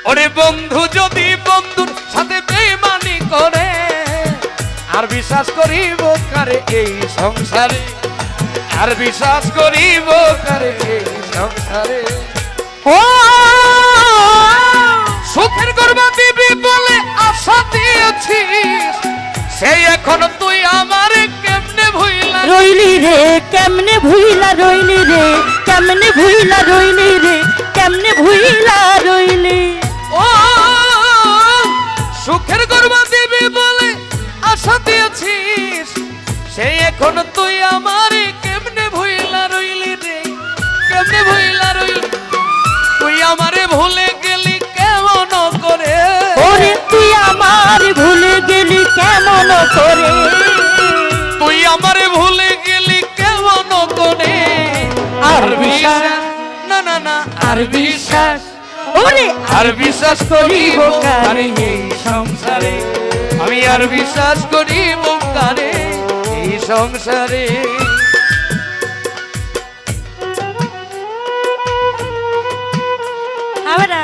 ওরে বন্ধু যদি বন্ধুর সাথে বেইমানি করে, আর বিশ্বাস করিব কারে এই সংসারে, আর বিশ্বাস করিব কারে এই সংসারে। ও সুখের গর্বা দিবি বলে আশা দিয়েছিস, সেই এখন তুই আমারে কেমনে ভুইলা রইলি রে, কেমনে ভুইলা রইলি রে, কেমনে ভুইলা রইলি রে, কেমনে ভুইলা রইলি। ও সুখের গর্বা দিবি বলে আশা দিয়েছিস, সেই এখন তুই আমারে কেমনে ভুইলা রইলি রে, কেমনে ভুইলা রইলি। তুই আমারে ভুলে গেলি কেমন করে, ওরে তুই আমার ভুলে গেলি কেমন করে, তুই আমারে ভুলে গেলি কেমন করে। আর বিশ্বাস না না না আর বিশ্বাস, ওরে আর বিশ্বাস করিব কারে এই সংসারে, আমি আর বিশ্বাস করিব কারে এই সংসারে। আমরা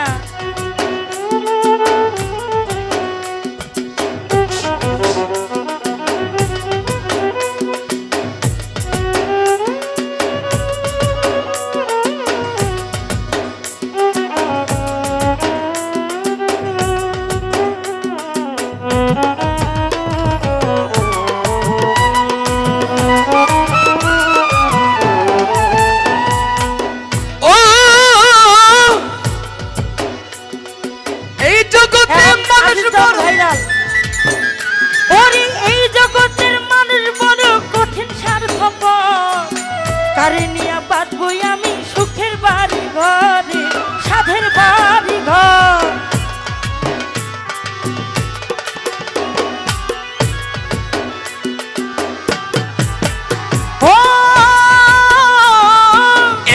ও এই জগতে মানুষ বড়, ভাইরাল। ওরে এই জগতের মানুষ বড় কঠিন স্বার্থপর, কারে নিয়ে বাঁচবই আমি সুখের বাড়ি ঘরে, সাধের বাড়ি ঘর। ও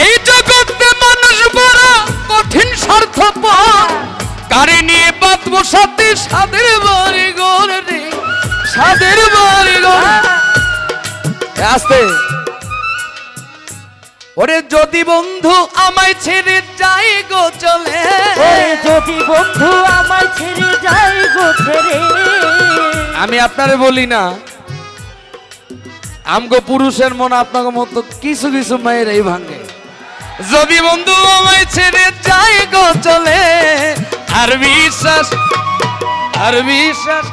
এই জগতে মানুষ বড় কঠিন স্বার্থপর, কারে নিয়ে বাঁধবো সাথে সাদের বাড়ি ঘর রে, সাদের বাড়ি ঘর। আস্তে ওরে যদি বন্ধু আমায় ছেড়ে যাই গো চলে, ওরে যদি বন্ধু আমার ছেড়ে যায় গো ছেড়ে, আমি আপনারে বলি না, আমগো পুরুষের মন আপনাকে মতো কিছু কিছু মায়ের এই ভাঙে। যদি বন্ধু আমায় ছেড়ে যাই গো চলে, আর বিশ্বাস আর বিশ্বাস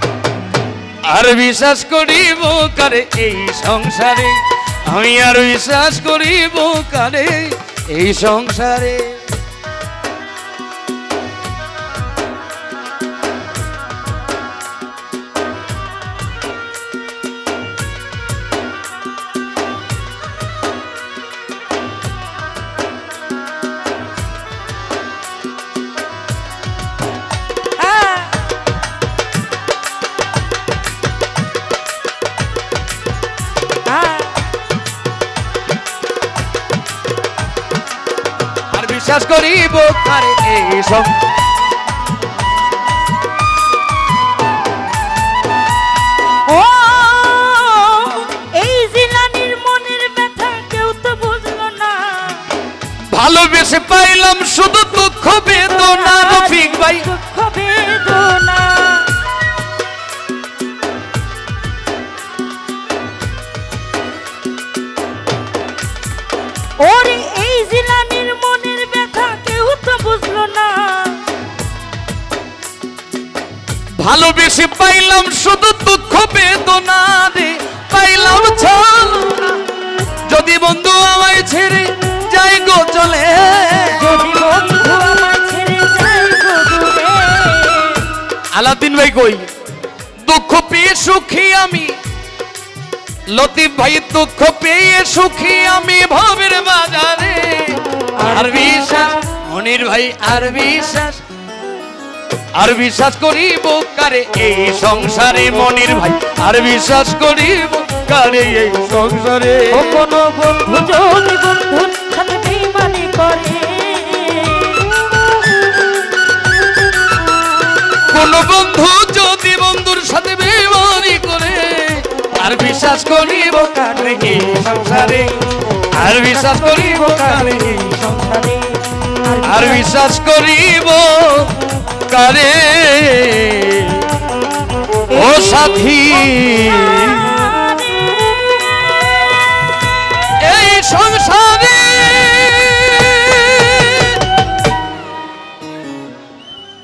আর বিশ্বাস করিব কারে এই সংসারে, আমি আর বিশ্বাস করিব কারে এই সংসারে। হ্যাঁ, হ্যাঁ, আর বিশ্বাস করিব কারে এই সংসারে। ও এই জিলানির মনের ব্যথা কেউ তো বুঝলো না, ভালোবেসে পাইলাম শুধু দুঃখ বেদনা। রফিক ভাই দুঃখ বেদনা। ওরে এই জিলানির মনের ব্যথা কেউ তো বুঝলো না, ভালোবেসে পাইলাম শুধু দুঃখ বেদনা রে, পাইলাম ছলনা। যদি বন্ধু আমায় ছেড়ে যাই গো চলে, যদি বন্ধু আমার ছেড়ে যায় গো দূরে। আলাদিন ভাই কই দুঃখ পেয়ে সুখী আমি, লতিফ ভাই দুঃখ পেয়ে সুখী আমি ভবের বাজারে। আর বিশ্বাস মনির ভাই আর বিশ্বাস, আর বিশ্বাস করিব কারে এই সংসারে। মনির ভাই আর বিশ্বাস করিব কারে এই সংসারে। ও কোনো বন্ধু যদি বন্ধুর সাথে বেইমানি করে, কোন বন্ধু যদি বন্ধুর সাথে বেইমানি করে, আর বিশ্বাস করিব কারে এই সংসারে, আর বিশ্বাস করিব কারে এই সংসারে, আর বিশ্বাস করিব কারে ও সাথী এই সংসার